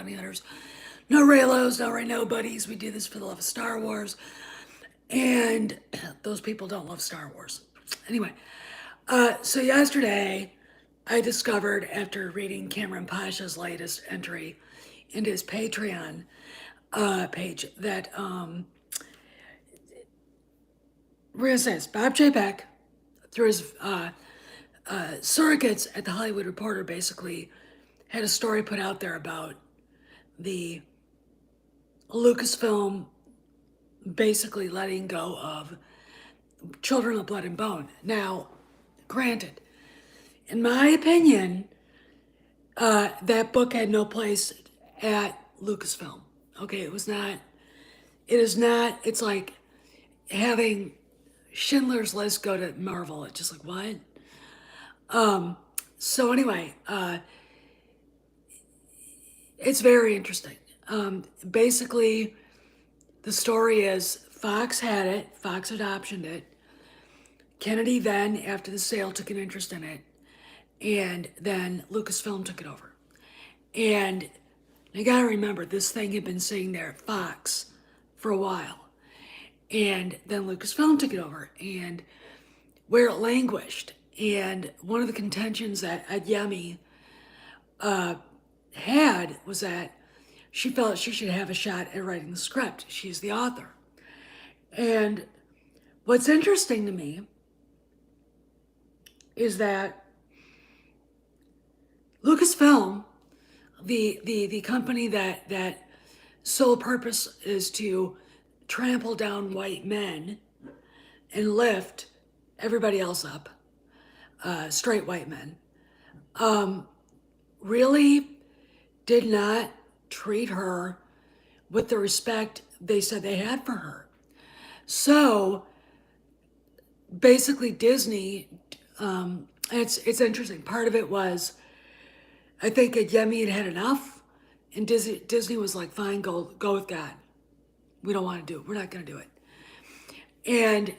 bounty hunters. No Raylos, no Ray Nobodies. We do this for the love of Star Wars. And those people don't love Star Wars. Anyway, so yesterday I discovered after reading Cameron Pasha's latest entry into his Patreon page that we're gonna say this, Bob J. Beck, through his surrogates at the Hollywood Reporter, basically had a story put out there about the Lucasfilm basically letting go of Children of Blood and Bone. Now, granted, in my opinion, that book had no place at Lucasfilm. Okay, it was not. It is not. It's like having Schindler's List go to Marvel. It's just like what? So anyway, it's very interesting. Basically, the story is Fox had it. Fox had optioned it. Kennedy then, after the sale, took an interest in it, and then Lucasfilm took it over. And you gotta remember, this thing had been sitting there at Fox for a while, and then Lucasfilm took it over, and where it languished. And one of the contentions that Adeyemi had was that she felt she should have a shot at writing the script. She's the author. And what's interesting to me is that Lucasfilm, the company that sole purpose is to trample down white men and lift everybody else up, straight white men, really did not treat her with the respect they said they had for her. So basically Disney, it's interesting. Part of it was, I think Adeyemi had had enough, and Disney was like, fine, go with God. We don't want to do it. We're not going to do it. And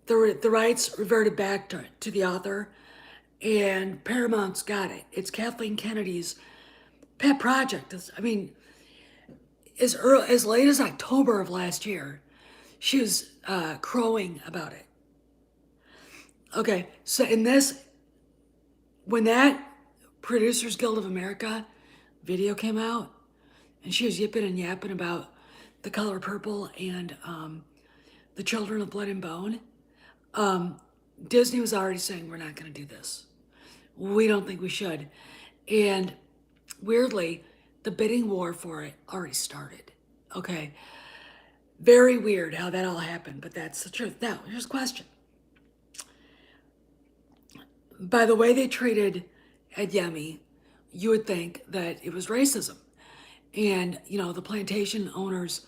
the rights reverted back to the author, and Paramount's got it. It's Kathleen Kennedy's pet project. I mean, as late as October of last year, she was crowing about it. Okay, so when that Producers Guild of America video came out, and she was yipping and yapping about The Color Purple and The Children of Blood and Bone, Disney was already saying, we're not going to do this. We don't think we should. And weirdly, the bidding war for it already started. Okay, very weird how that all happened, but that's the truth. Now, here's a question. By the way they treated Adeyemi, you would think that it was racism. And, the plantation owner's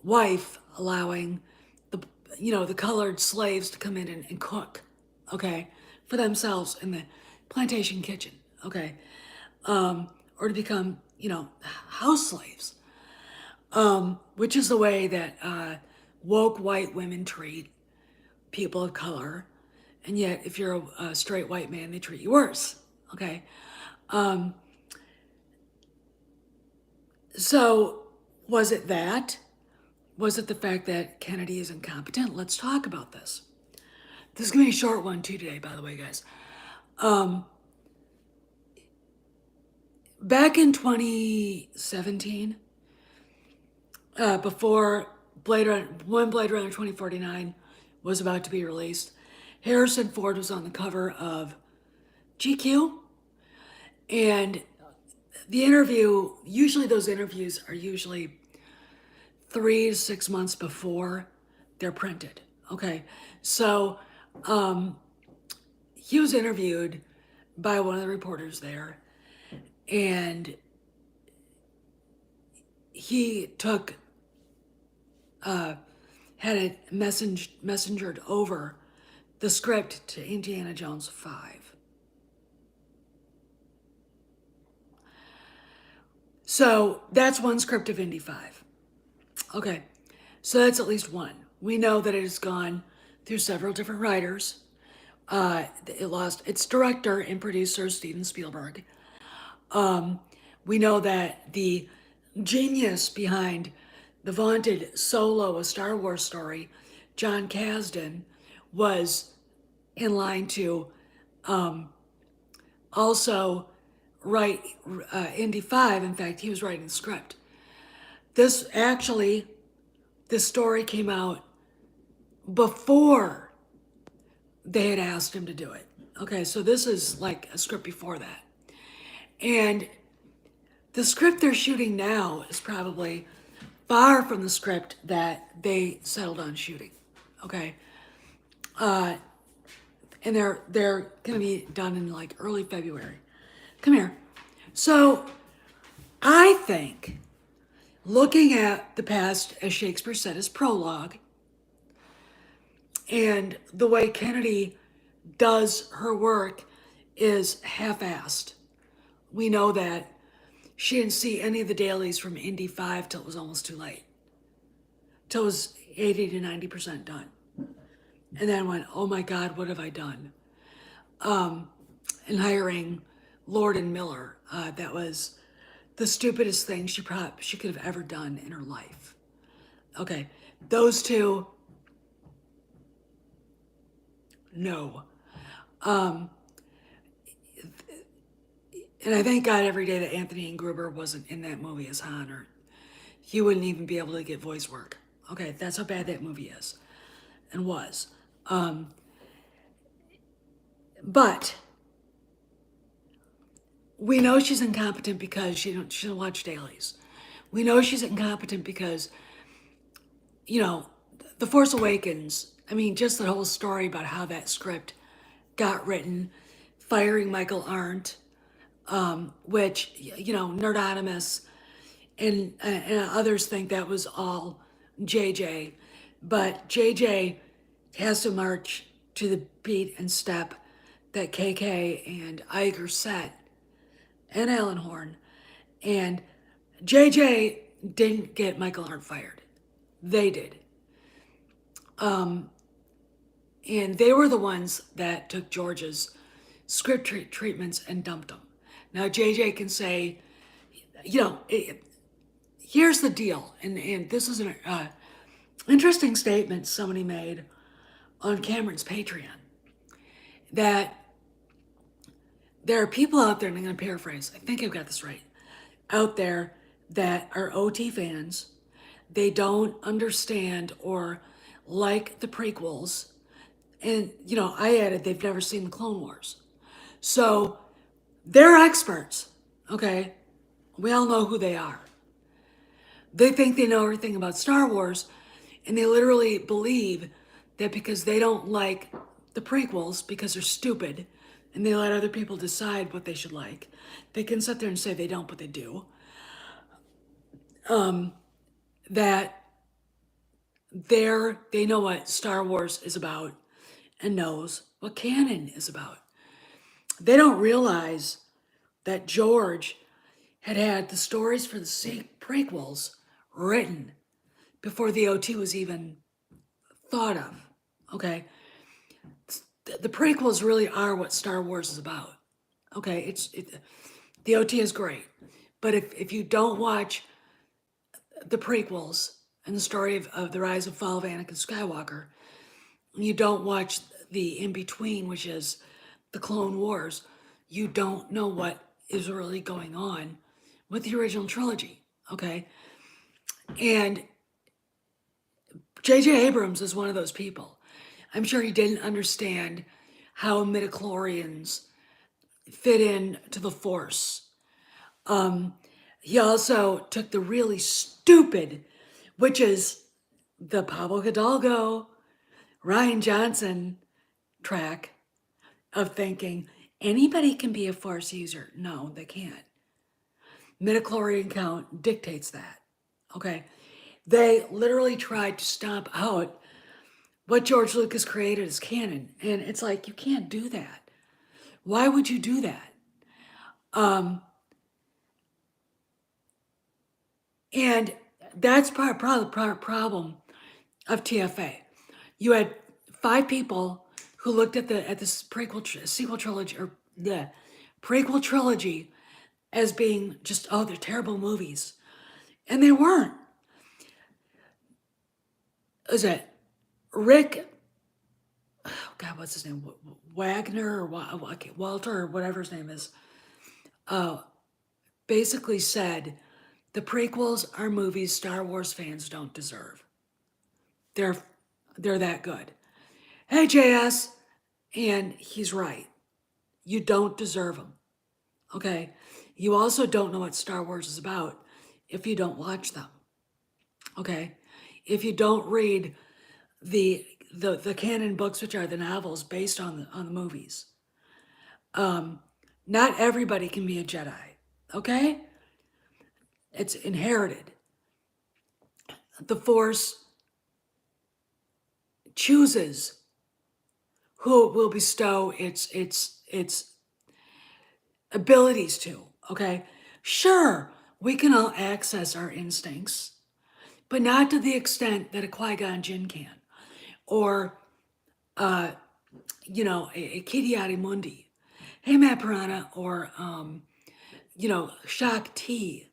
wife allowing the colored slaves to come in and cook, okay, for themselves in the plantation kitchen, okay, or to become, house slaves, which is the way that woke white women treat people of color. And yet, if you're a straight white man, they treat you worse, okay? So was it that? Was it the fact that Kennedy is incompetent? Let's talk about this. This is going to be a short one too today, by the way, guys. Back in 2017, before when Blade Runner 2049 was about to be released, Harrison Ford was on the cover of GQ, and the interview, usually those interviews are usually 3 to 6 months before they're printed. Okay, so he was interviewed by one of the reporters there, and he had it messengered over the script to Indiana Jones 5. So that's one script of Indy 5. Okay, so that's at least one. We know that it has gone through several different writers. It lost its director and producer, Steven Spielberg. We know that the genius behind the vaunted Solo, a Star Wars story, John Kasdan, was in line to also write Indy 5. In fact, he was writing the script. This actually, this story came out before they had asked him to do it. Okay, so this is like a script before that. And the script they're shooting now is probably far from the script that they settled on shooting. Okay. And they're gonna be done in like early February. Come here. So I think looking at the past, as Shakespeare said, as prologue, and the way Kennedy does her work is half-assed. We know that she didn't see any of the dailies from Indy 5 till it was almost too late. Till it was 80 to 90% done. And then went, oh my God, what have I done? And hiring Lord and Miller, that was the stupidest thing she could have ever done in her life. Okay, those two, no. And I thank God every day that Anthony and Gruber wasn't in that movie as Han, or he wouldn't even be able to get voice work. Okay, that's how bad that movie is and was. But we know she's incompetent because she don't watch dailies. We know she's incompetent because, you know, The Force Awakens, I mean, just the whole story about how that script got written, firing Michael Arndt, which, you know, Nerdonymous and others think that was all JJ. But JJ has to march to the beat and step that KK and Iger set, and Alan Horn. And JJ didn't get Michael Arndt fired. They did. And they were the ones that took George's script treatments and dumped them. Now JJ can say, you know, here's the deal. And this is an interesting statement somebody made on Cameron's Patreon, that there are people out there, and I'm going to paraphrase, I think I've got this right, out there that are OT fans. They don't understand or like the prequels. And, you know, I added they've never seen the Clone Wars. So they're experts, okay? We all know who they are. They think they know everything about Star Wars, and they literally believe that because they don't like the prequels because they're stupid, and they let other people decide what they should like. They can sit there and say they don't, but they do. That they know what Star Wars is about and knows what canon is about. They don't realize that George had the stories for the prequels written before the OT was even thought of, okay? The prequels really are what Star Wars is about. Okay, the OT is great, but if you don't watch the prequels and the story of the rise and fall of Anakin Skywalker, and you don't watch the in-between, which is the Clone Wars, you don't know what is really going on with the original trilogy, okay? And J.J. Abrams is one of those people. I'm sure he didn't understand how midichlorians fit in to the Force. He also took the really stupid, which is the Pablo Hidalgo, Ryan Johnson track of thinking anybody can be a Force user. No, they can't. Midichlorian count dictates that, okay? They literally tried to stomp out what George Lucas created as canon. And it's like, you can't do that. Why would you do that? And that's probably the problem of TFA. You had 5 people who looked at this sequel trilogy, or the prequel trilogy, as being just, oh, they're terrible movies. And they weren't. Is it Rick? Oh God, what's his name? Wagner or Walter or whatever his name is. Basically said the prequels are movies Star Wars fans don't deserve. They're that good. Hey, JS, and he's right. You don't deserve them. Okay. You also don't know what Star Wars is about if you don't watch them. Okay. If you don't read the canon books, which are the novels based on the movies. Not everybody can be a Jedi. Okay. It's inherited. The Force chooses who it will bestow its abilities to. Okay. Sure, we can all access our instincts, but not to the extent that a Qui-Gon Jinn can, or a Kid Mundi. Hey, Matt Piranha, or Shak T,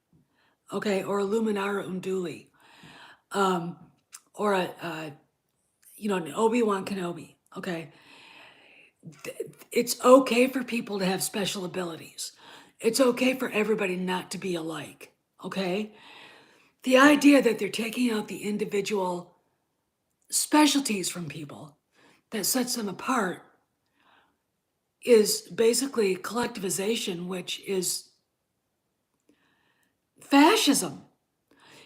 okay, or a Luminara Unduli, or an Obi-Wan Kenobi, okay. It's okay for people to have special abilities. It's okay for everybody not to be alike, okay? The idea that they're taking out the individual specialties from people that sets them apart is basically collectivization, which is fascism.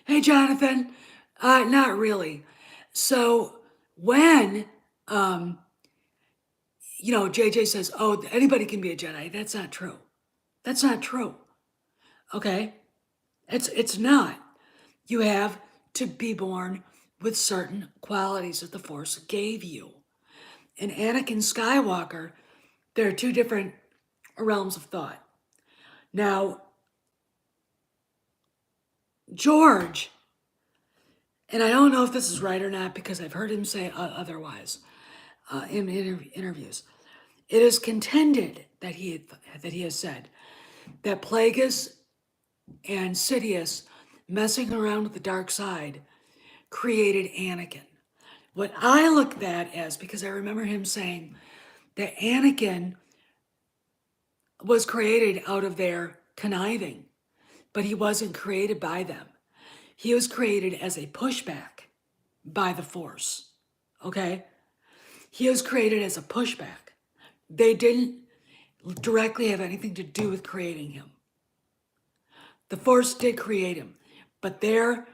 Hey, Jonathan, not really. So when, JJ says, oh, anybody can be a Jedi, that's not true. That's not true. Okay? It's not. You have to be born with certain qualities that the Force gave you. And Anakin Skywalker, there are two different realms of thought. Now, George, and I don't know if this is right or not because I've heard him say otherwise in interviews. It is contended that he has said that Plagueis and Sidious messing around with the dark side created Anakin. What I look at as, because I remember him saying that Anakin was created out of their conniving, but he wasn't created by them. He was created as a pushback by the Force, okay? He was created as a pushback. They didn't directly have anything to do with creating him. The Force did create him, but they're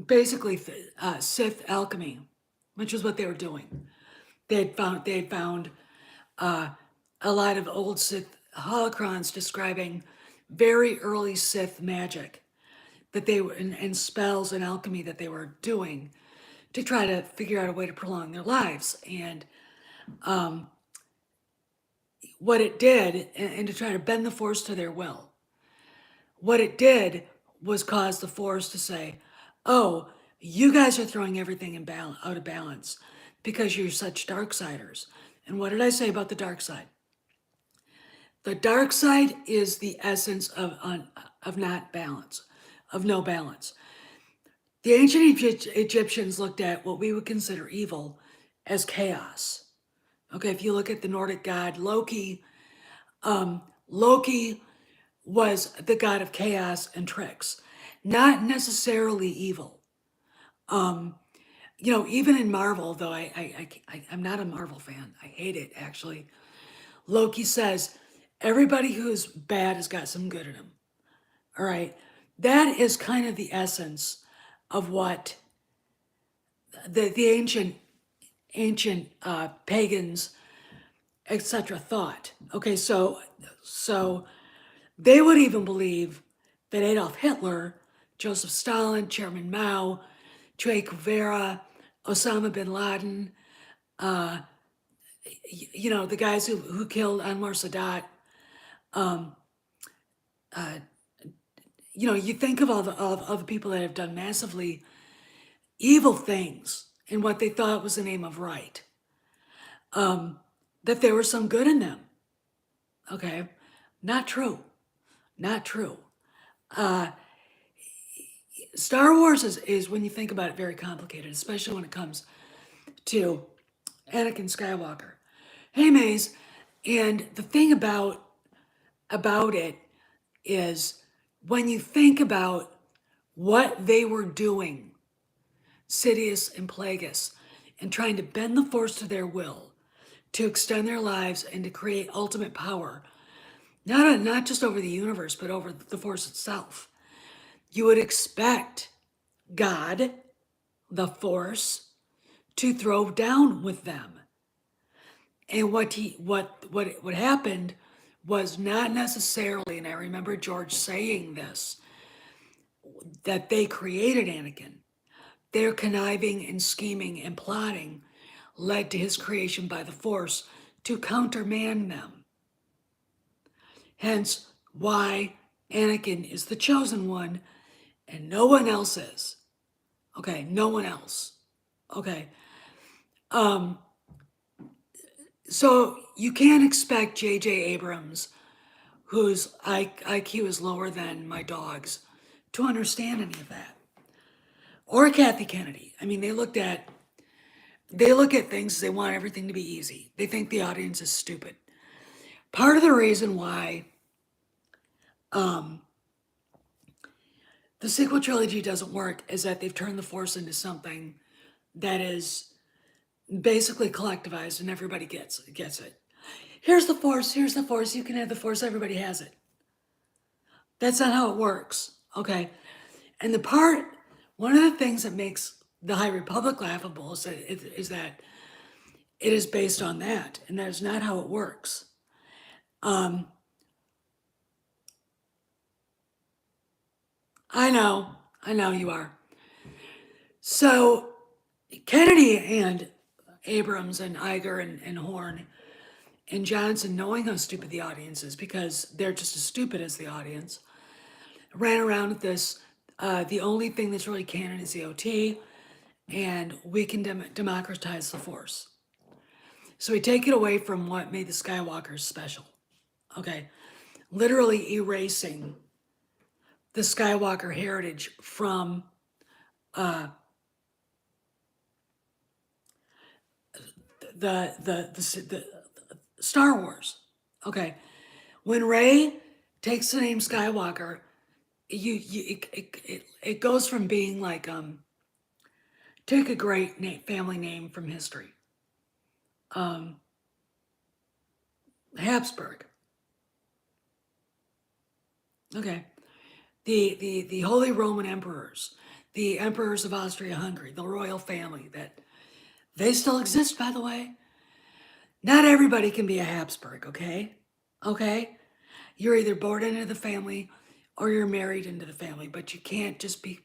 basically Sith alchemy, which is what they were doing. They had found a lot of old Sith holocrons describing very early Sith magic that they were, and spells and alchemy that they were doing to try to figure out a way to prolong their lives. And what it did, and to try to bend the Force to their will, what it did was cause the Force to say, oh, you guys are throwing everything out of balance because you're such darksiders. And what did I say about the dark side? The dark side is the essence of not balance, of no balance. The ancient Egyptians looked at what we would consider evil as chaos. Okay, if you look at the Nordic god Loki, Loki was the god of chaos and tricks, not necessarily evil. Even in Marvel, though I'm not a Marvel fan, I hate it actually. Loki says everybody who's bad has got some good in them. All right, that is kind of the essence of what the ancient pagans, etc., thought. Okay, so they would even believe that Adolf Hitler, Joseph Stalin, Chairman Mao, Che Guevara, Osama bin Laden, the guys who killed Anwar Sadat. You think of all the people that have done massively evil things in what they thought was the name of right. That there was some good in them. Okay, not true, not true. Star Wars is, when you think about it, very complicated, especially when it comes to Anakin Skywalker. Hey, Maze. And the thing about it is, when you think about what they were doing, Sidious and Plagueis, and trying to bend the Force to their will, to extend their lives and to create ultimate power, not just over the universe, but over the Force itself. You would expect God, the Force, to throw down with them. And what happened was not necessarily, and I remember George saying this, that they created Anakin. Their conniving and scheming and plotting led to his creation by the Force to countermand them. Hence why Anakin is the chosen one and no one else is. Okay, no one else. Okay. So you can't expect J.J. Abrams, whose IQ is lower than my dog's, to understand any of that. Or Kathy Kennedy. I mean, they look at things, they want everything to be easy. They think the audience is stupid. Part of the reason why the sequel trilogy doesn't work is that they've turned the Force into something that is basically collectivized and everybody gets it. Here's the Force, you can have the Force, everybody has it. That's not how it works, okay? And one of the things that makes the High Republic laughable is that it is based on that, and that is not how it works. I know you are. So Kennedy and Abrams and Iger and Horn and Johnson, knowing how stupid the audience is, because they're just as stupid as the audience, ran around with this. The only thing that's really canon is the OT, and we can democratize the Force. So we take it away from what made the Skywalkers special. Okay, literally erasing the Skywalker heritage from the Star Wars. Okay, when Rey takes the name Skywalker, it goes from being like take a great family name from history, Habsburg. Okay, the Holy Roman Emperors, the Emperors of Austria-Hungary, the royal family, that they still exist, by the way. Not everybody can be a Habsburg, okay? Okay? You're either born into the family or you're married into the family, but you can't just be,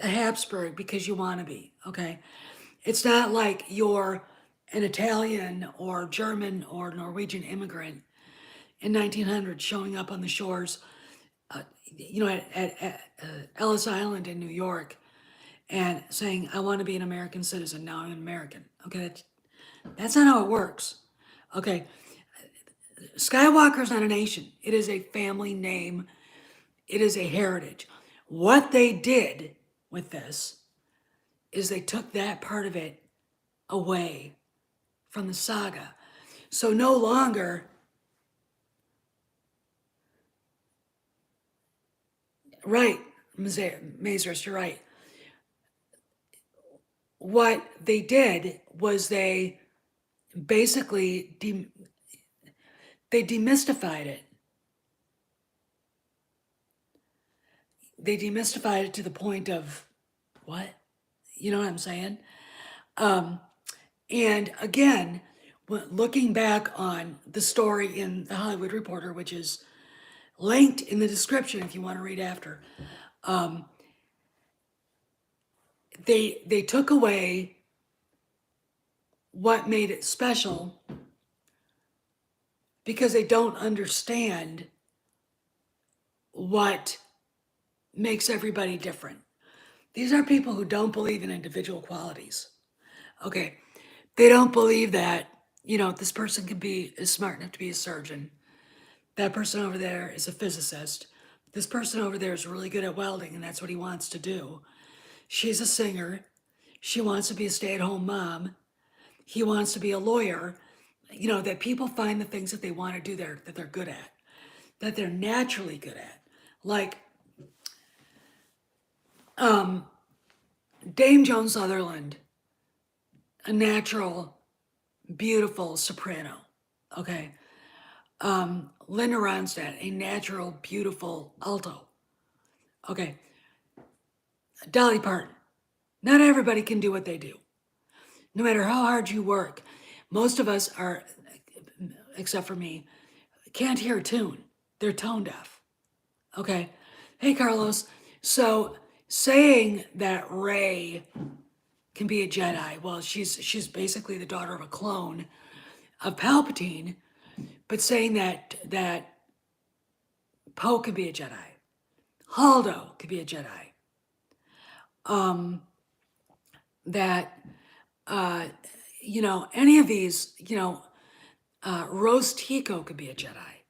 a Habsburg because you want to be, okay? It's not like you're an Italian or German or Norwegian immigrant in 1900 showing up on the shores, at Ellis Island in New York and saying, I want to be an American citizen, now I'm an American. Okay, that's not how it works. Okay, Skywalker is not a nation. It is a family name. It is a heritage. What they did with this is they took that part of it away from the saga. So no longer, right, Mazers, you're right. What they did was they basically they demystified it. They demystified it to the point of, what? You know what I'm saying? And again, looking back on the story in The Hollywood Reporter, which is linked in the description if you want to read after, they took away what made it special because they don't understand what makes everybody different. These are people who don't believe in individual qualities. Okay. They don't believe that, this person is smart enough to be a surgeon. That person over there is a physicist. This person over there is really good at welding, and that's what he wants to do. She's a singer. She wants to be a stay-at-home mom. He wants to be a lawyer. That people find the things that they want to do that they're good at, that they're naturally good at. Like Dame Joan Sutherland, a natural, beautiful soprano. Okay. Linda Ronstadt, a natural, beautiful alto. Okay. Dolly Parton. Not everybody can do what they do. No matter how hard you work, most of us are, except for me, can't hear a tune. They're tone deaf. Okay. Hey, Carlos. So saying that Rey can be a Jedi, well, she's basically the daughter of a clone of Palpatine, but saying that Poe could be a Jedi, Haldo could be a Jedi, that any of these, Rose Tico could be a Jedi,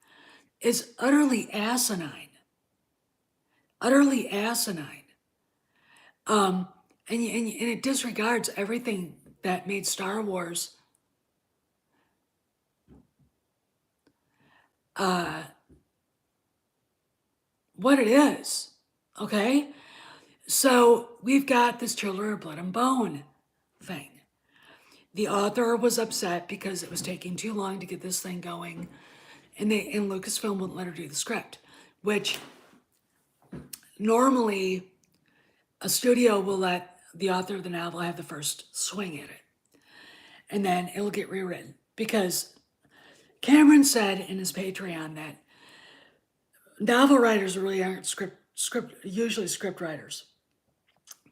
is utterly asinine. Utterly asinine. And it disregards everything that made Star Wars what it is. Okay? So we've got this Children of Blood and Bone thing. The author was upset because it was taking too long to get this thing going, and Lucasfilm wouldn't let her do the script, which normally a studio will let the author of the novel have the first swing at it, and then it'll get rewritten. Because Cameron said in his Patreon that novel writers really aren't usually script writers,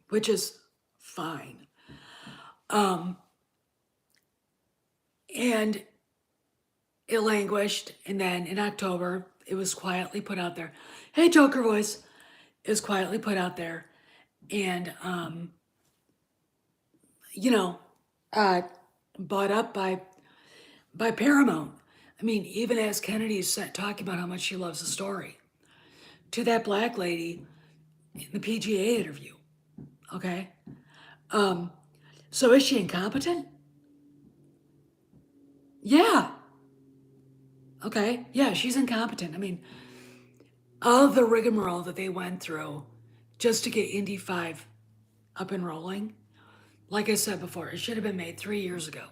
which is fine. And it languished, and then in October, it was quietly put out there. Hey, Joker Voice is quietly put out there, and bought up by Paramount. I mean, even as Kennedy's talking about how much she loves the story, to that black lady in the PGA interview. Okay, so is she incompetent? Yeah. Okay. Yeah, she's incompetent. I mean, all of the rigmarole that they went through just to get Indy 5 up and rolling, like I said before, it should have been made 3 years ago.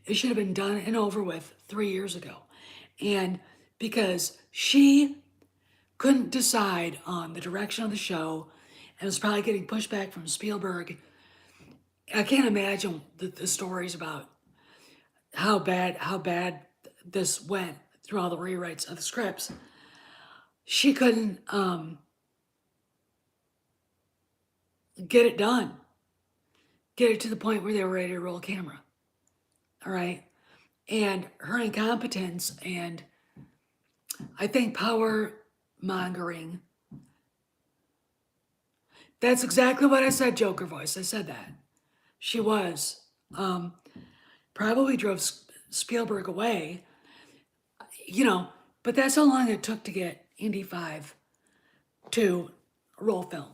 It should have been done and over with 3 years ago. And because she couldn't decide on the direction of the show and was probably getting pushback from Spielberg, I can't imagine the stories about how bad this went through all the rewrites of the scripts. She couldn't get it done, get it to the point where they were ready to roll camera. All right. And her incompetence and I think power mongering. That's exactly what I said, Joker Voice. I said that. She was. Probably drove Spielberg away, but that's how long it took to get Indy 5 to roll film.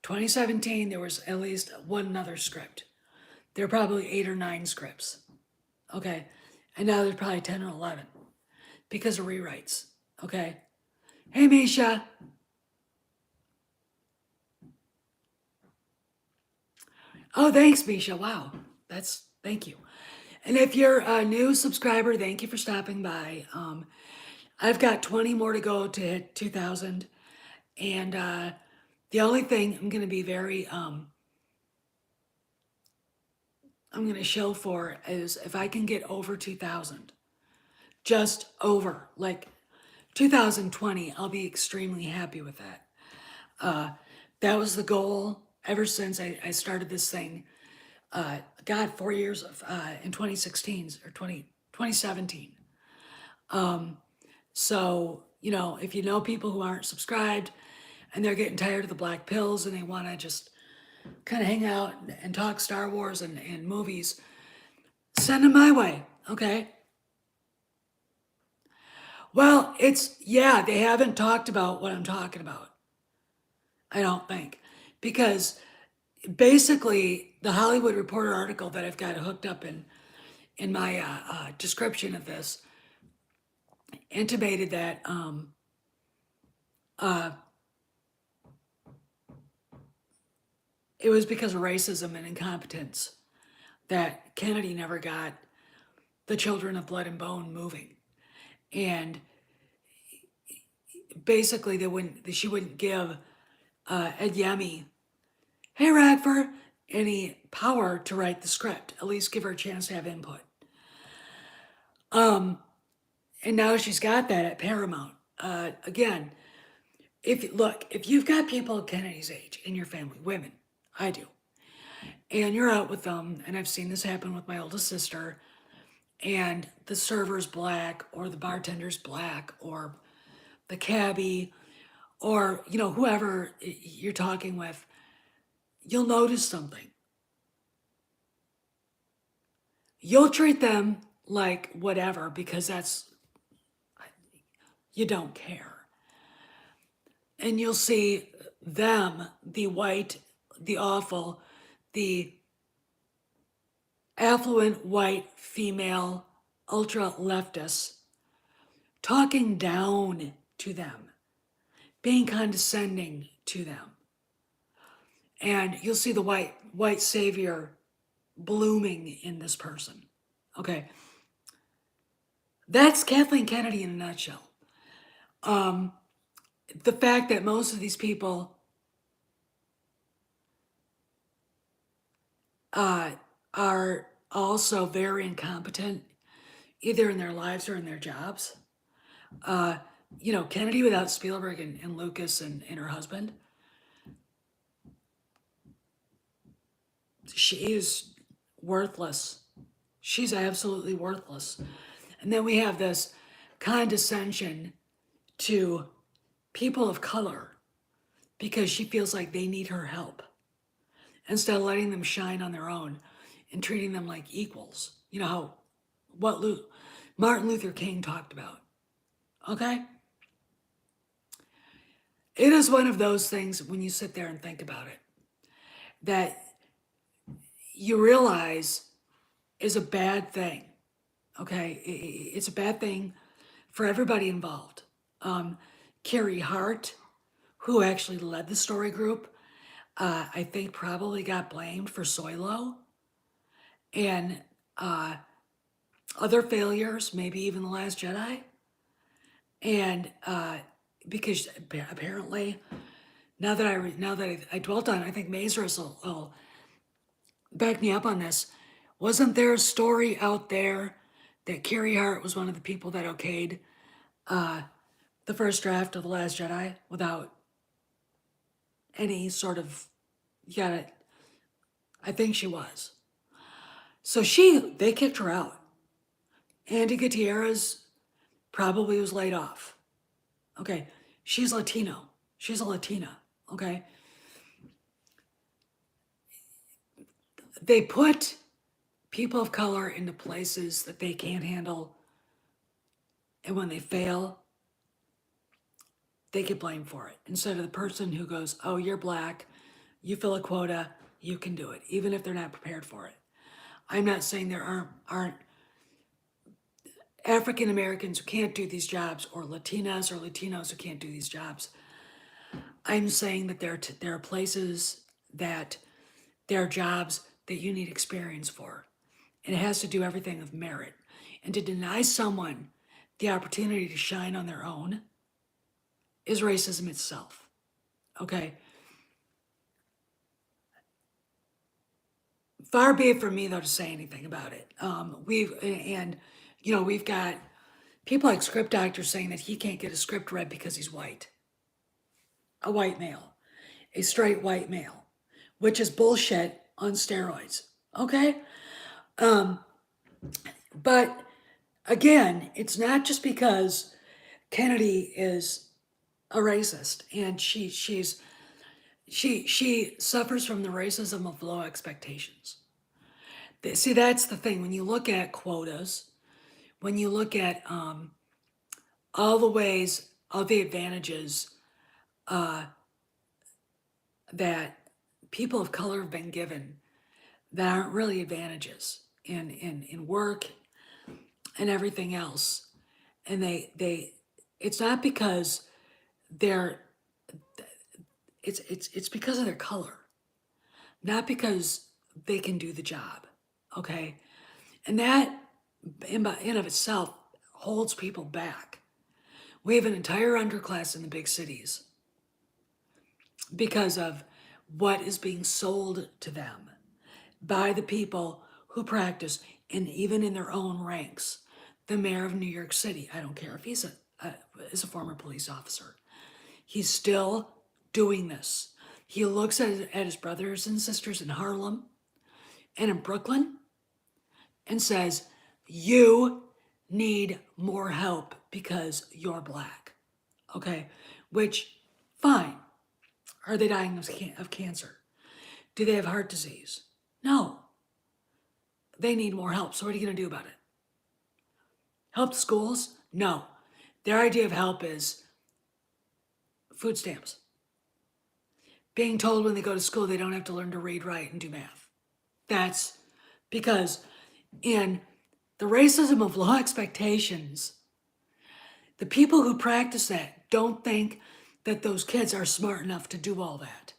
2017, there was at least one other script. There were probably 8 or 9 scripts. Okay. And now there's probably 10 or 11 because of rewrites. Okay. Hey, Misha. Oh, thanks, Misha. Wow. Thank you. And if you're a new subscriber, thank you for stopping by. I've got 20 more to go to hit 2,000. And the only thing I'm going to be I'm going to show for is if I can get over 2,000, just over, like 2020, I'll be extremely happy with that. That was the goal ever since I started this thing. 4 years of, in 2016 or 2017. So, if you know people who aren't subscribed and they're getting tired of the black pills and they want to just kind of hang out and talk Star Wars and movies, send them my way, okay? Well, yeah, they haven't talked about what I'm talking about, I don't think. Because basically, the Hollywood Reporter article that I've got hooked up in my description of this intimated that uh, it was because of racism and incompetence that Kennedy never got the Children of Blood and Bone moving. And basically, she wouldn't give Ed Yemi, hey Radford, any power to write the script, at least give her a chance to have input. And now she's got that at Paramount. Again, if you've got people Kennedy's age in your family, women, I do, and you're out with them, and I've seen this happen with my oldest sister, and the server's black, or the bartender's black, or the cabbie, or whoever you're talking with, you'll notice something. You'll treat them like whatever because you don't care. And you'll see them, the white, the awful, the affluent white female ultra leftists talking down to them, being condescending to them. And you'll see the white savior blooming in this person. Okay. That's Kathleen Kennedy in a nutshell. The fact that most of these people are also very incompetent, either in their lives or in their jobs. Kennedy without Spielberg and Lucas and her husband, she is worthless. She's absolutely worthless. And then we have this condescension to people of color because she feels like they need her help instead of letting them shine on their own and treating them like equals. You know what Martin Luther King talked about. Okay? It is one of those things when you sit there and think about it that you realize is a bad thing. Okay? It's a bad thing for everybody involved. Carrie Hart, who actually led the story group, I think probably got blamed for Soilo and other failures, maybe even The Last Jedi. And because apparently, now that I dwelt on it, I think Mazurus will back me up on this. Wasn't there a story out there that Carrie Hart was one of the people that okayed the first draft of The Last Jedi without any sort of, I think she was. So they kicked her out. Andy Gutierrez probably was laid off. Okay, she's Latino. She's a Latina, okay? They put people of color into places that they can't handle, and when they fail, they get blamed for it. Instead of the person who goes, oh, you're black, you fill a quota, you can do it, even if they're not prepared for it. I'm not saying there aren't African Americans who can't do these jobs, or Latinas or Latinos who can't do these jobs. I'm saying that there are places that there are jobs that you need experience for, and it has to do everything of merit. And to deny someone the opportunity to shine on their own is racism itself. Okay. Far be it from me though to say anything about it. We've got people like script doctors saying that he can't get a script read because he's white. A white male, a straight white male, which is bullshit on steroids. Okay? But again, it's not just because Kennedy is a racist and she's she suffers from the racism of low expectations. See, that's the thing. When you look at quotas, when you look at all the ways, all the advantages uh, that people of color have been given that aren't really advantages in work and everything else. And it's not because they're, it's because of their color, not because they can do the job. Okay. And that in of itself holds people back. We have an entire underclass in the big cities because of what is being sold to them by the people who practice, and even in their own ranks. The mayor of New York City, I don't care if he's is a former police officer, he's still doing this. He looks at his brothers and sisters in Harlem and in Brooklyn and says, you need more help because you're black. Okay, which, fine. Are they dying of cancer? Do they have heart disease? No. They need more help. So what are you going to do about it? Help the schools? No. Their idea of help is food stamps. Being told when they go to school they don't have to learn to read, write, and do math. That's because in the racism of low expectations, the people who practice that don't think that those kids are smart enough to do all that.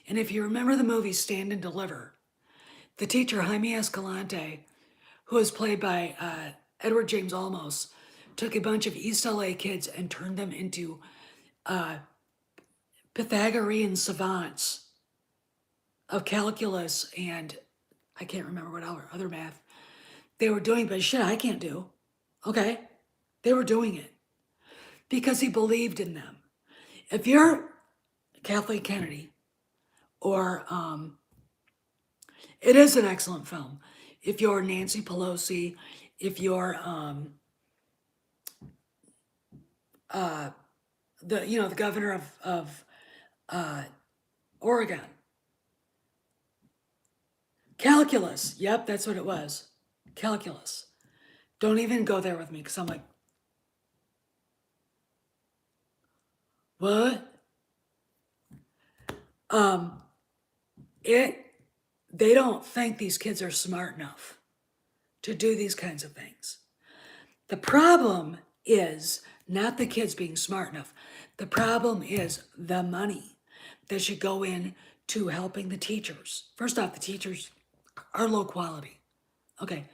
And if you remember the movie Stand and Deliver, the teacher Jaime Escalante, who was played by Edward James Olmos, took a bunch of East LA kids and turned them into Pythagorean savants of calculus and I can't remember what other math they were doing, but shit, I can't do. Okay? They were doing it because he believed in them. If you're Kathleen Kennedy, or it is an excellent film. If you're Nancy Pelosi, if you're the governor of Oregon, calculus. Yep, that's what it was. Calculus. Don't even go there with me because I'm like, what? They don't think these kids are smart enough to do these kinds of things. The problem is not the kids being smart enough. The problem is the money that should go in to helping the teachers. First off, the teachers are low quality. Okay.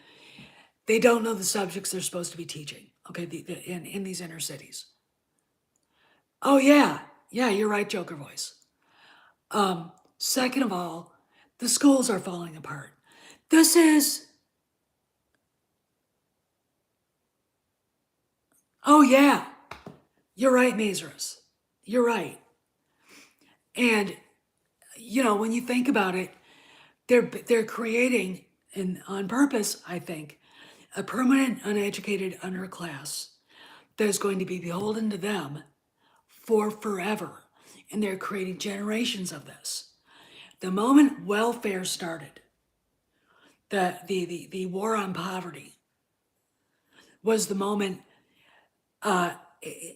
They don't know the subjects they're supposed to be teaching. Okay. In these inner cities. Oh yeah. Yeah, you're right, Joker voice. Second of all, the schools are falling apart. This is, oh yeah, you're right, Mazurus. You're right. And, when you think about it, they're creating, and on purpose, I think, a permanent uneducated underclass that is going to be beholden to them for forever. And they're creating generations of this. The moment welfare started, the war on poverty was the moment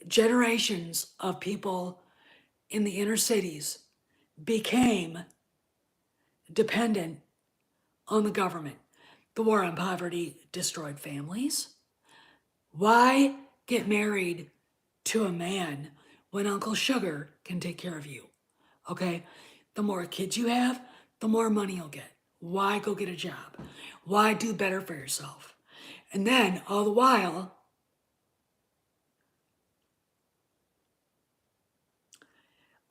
generations of people in the inner cities became dependent on the government. The war on poverty destroyed families. Why get married to a man when Uncle Sugar can take care of you? Okay? The more kids you have, the more money you'll get. Why go get a job? Why do better for yourself? And then, all the while,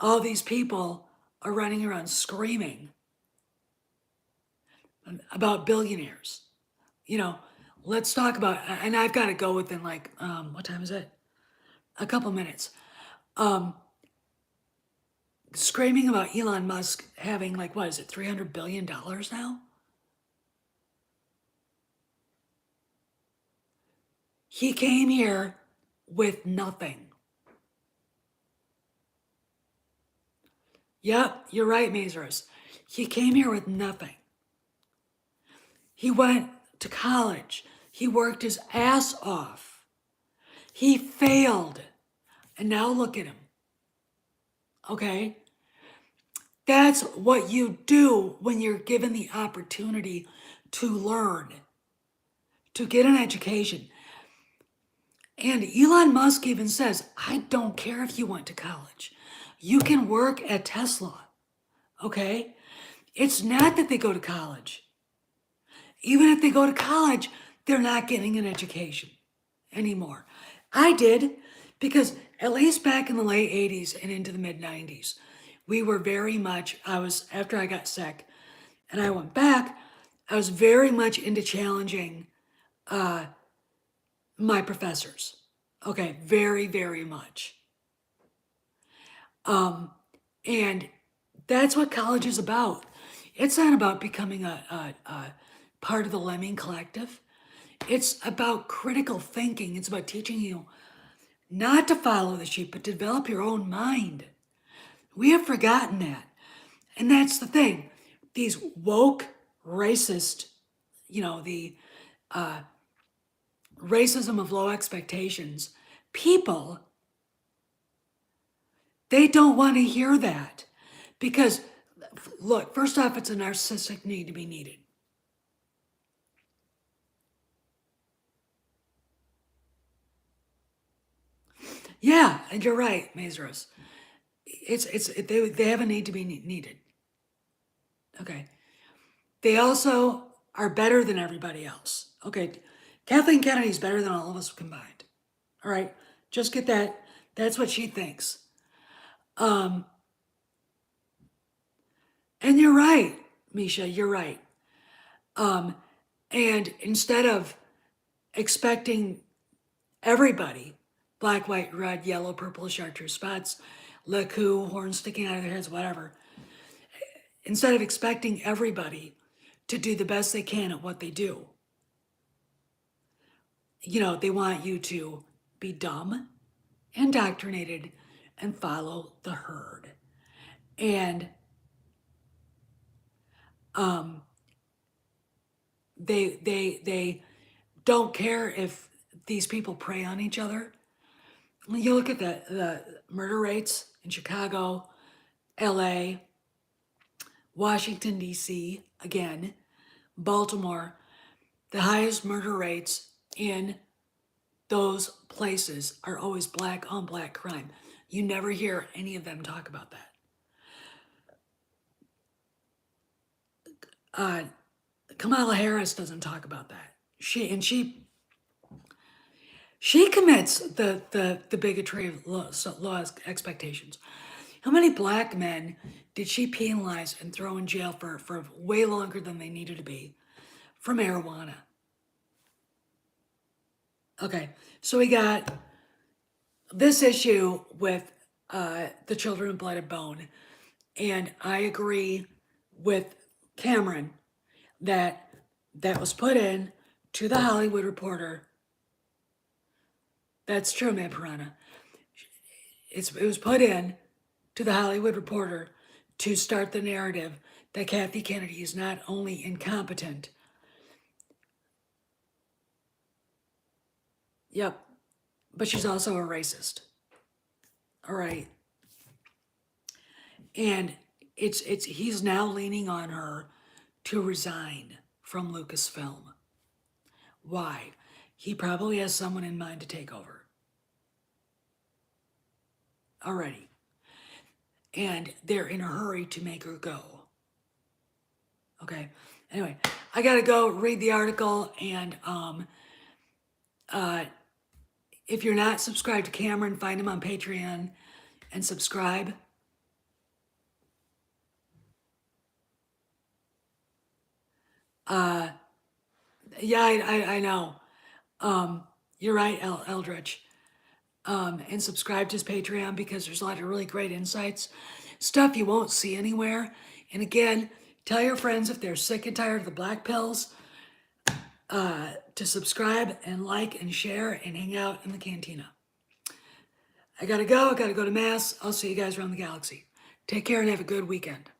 all these people are running around screaming about billionaires. Let's talk about, and I've got to go within like, what time is it? A couple minutes. Screaming about Elon Musk having like, what is it, $300 billion now? He came here with nothing. Yep, you're right, Mazars. He came here with nothing. He went to college. He worked his ass off. He failed. And now look at him. Okay? That's what you do when you're given the opportunity to learn, to get an education. And Elon Musk even says, I don't care if you went to college. You can work at Tesla. Okay? It's not that they go to college. Even if they go to college, they're not getting an education anymore. I did, because at least back in the late 80s and into the mid 90s, we were very much, after I got sick and I went back, I was very much into challenging my professors. Okay, very, very much. And that's what college is about. It's not about becoming a part of the Lemming Collective. It's about critical thinking. It's about teaching you not to follow the sheep, but to develop your own mind. We have forgotten that. And that's the thing. These woke, racist, the racism of low expectations, people, they don't want to hear that. Because, look, first off, it's a narcissistic need to be needed. Yeah, and you're right, Mazarus. They have a need to be needed. Okay. They also are better than everybody else. Okay. Kathleen Kennedy's better than all of us combined. All right. Just get that. That's what she thinks. And you're right, Misha, you're right. And instead of expecting everybody, black, white, red, yellow, purple, chartreuse spots, leku, horns sticking out of their heads, whatever, instead of expecting everybody to do the best they can at what they do, they want you to be dumb, indoctrinated, and follow the herd. And they don't care if these people prey on each other. When you look at the murder rates in Chicago, LA, Washington, D.C., again, Baltimore, the highest murder rates in those places are always black on black crime. You never hear any of them talk about that. Kamala Harris doesn't talk about that. She commits the bigotry of laws expectations. How many black men did she penalize and throw in jail for way longer than they needed to be for marijuana? Okay, so we got this issue with the children of blood and bone, and I agree with Cameron that was put in to the Hollywood Reporter. That's true, man, Piranha. It was put in to the Hollywood Reporter to start the narrative that Kathy Kennedy is not only incompetent. Yep, but she's also a racist. All right. And he's now leaning on her to resign from Lucasfilm. Why? He probably has someone in mind to take over. Already. And they're in a hurry to make her go. Okay. Anyway, I gotta go read the article, and if you're not subscribed to Cameron, find him on Patreon and subscribe. Yeah, I know. You're right, Eldritch. And subscribe to his Patreon, because there's a lot of really great insights, stuff you won't see anywhere. And again, tell your friends, if they're sick and tired of the black pills, to subscribe and like and share and hang out in the cantina. I gotta go to Mass. I'll see you guys around the galaxy. Take care and have a good weekend.